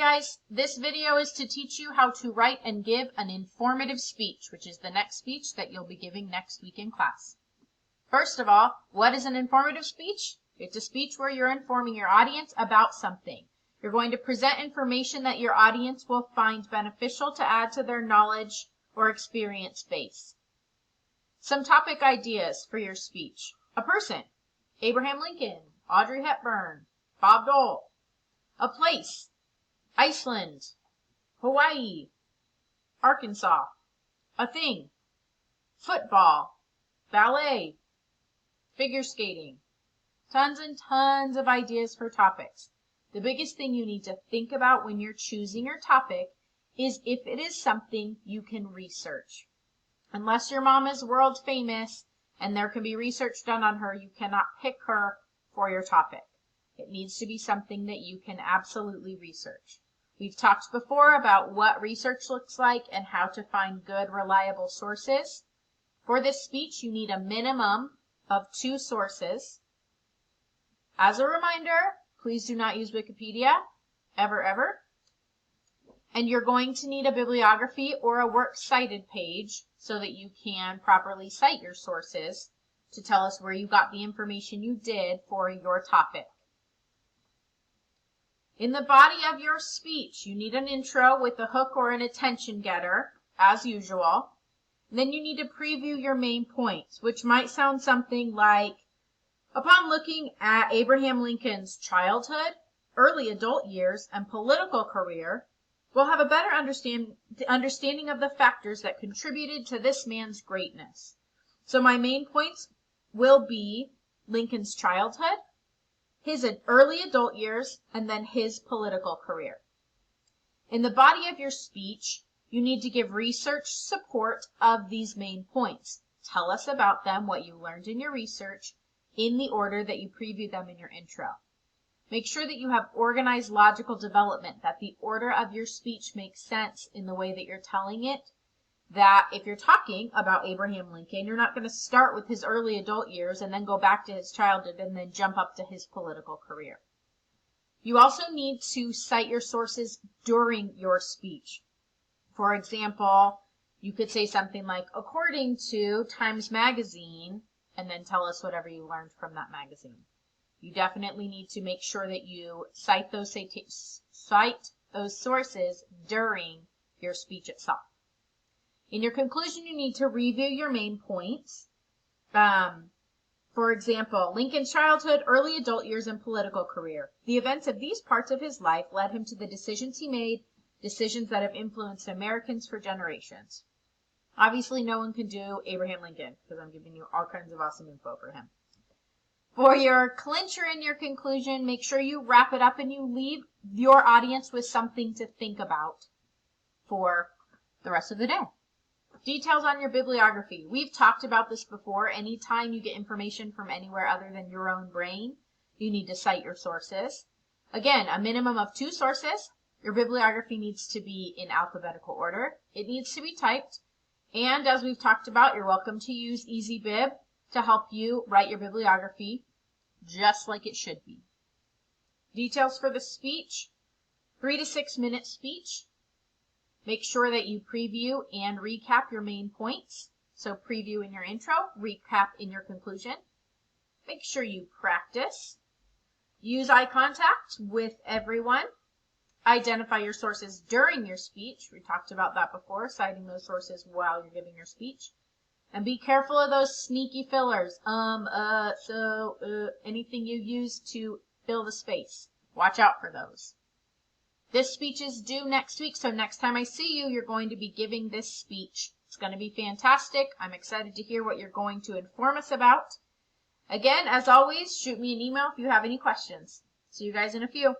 guys, this video is to teach you how to write and give an informative speech, which is the next speech that you'll be giving next week in class. First of all, what is an informative speech? It's a speech where you're informing your audience about something. You're going to present information that your audience will find beneficial to add to their knowledge or experience base. Some topic ideas for your speech. A person: Abraham Lincoln, Audrey Hepburn, Bob Dole. A place: Iceland, Hawaii, Arkansas. A thing: football, ballet, figure skating. Tons and tons of ideas for topics. The biggest thing you need to think about when you're choosing your topic is if it is something you can research. Unless your mom is world famous and there can be research done on her, you cannot pick her for your topic. It needs to be something that you can absolutely research. We've talked before about what research looks like and how to find good, reliable sources. For this speech, you need a minimum of 2 sources. As a reminder, please do not use Wikipedia, ever. And you're going to need a bibliography or a works cited page so that you can properly cite your sources to tell us where you got the information you did for your topic. In the body of your speech, you need an intro with a hook or an attention getter, as usual. And then you need to preview your main points, which might sound something like, upon looking at Abraham Lincoln's childhood, early adult years, and political career, we'll have a better understanding of the factors that contributed to this man's greatness. So my main points will be Lincoln's childhood, his early adult years, and then his political career. In the body of your speech, you need to give research support of these main points. Tell us about them, what you learned in your research, in the order that you preview them in your intro. Make sure that you have organized logical development, that the order of your speech makes sense in the way that you're telling it. That if you're talking about Abraham Lincoln, you're not going to start with his early adult years and then go back to his childhood and then jump up to his political career. You also need to cite your sources during your speech. For example, you could say something like, according to Times Magazine, and then tell us whatever you learned from that magazine. You definitely need to make sure that you cite those sources during your speech itself. In your conclusion, you need to review your main points. For example, Lincoln's childhood, early adult years, and political career. The events of these parts of his life led him to the decisions he made, decisions that have influenced Americans for generations. Obviously, no one can do Abraham Lincoln because I'm giving you all kinds of awesome info for him. For your clincher in your conclusion, make sure you wrap it up and you leave your audience with something to think about for the rest of the day. Details on your bibliography. We've talked about this before. Anytime you get information from anywhere other than your own brain, you need to cite your sources. Again, a minimum of 2 sources. Your bibliography needs to be in alphabetical order. It needs to be typed. And as we've talked about, you're welcome to use EasyBib to help you write your bibliography just like it should be. Details for the speech: 3 to 6 minute speech. Make sure that you preview and recap your main points. So preview in your intro, recap in your conclusion. Make sure you practice. Use eye contact with everyone. Identify your sources during your speech. We talked about that before, citing those sources while you're giving your speech. And be careful of those sneaky fillers. Anything you use to fill the space. Watch out for those. This speech is due next week, so next time I see you, you're going to be giving this speech. It's going to be fantastic. I'm excited to hear what you're going to inform us about. Again, as always, shoot me an email if you have any questions. See you guys in a few.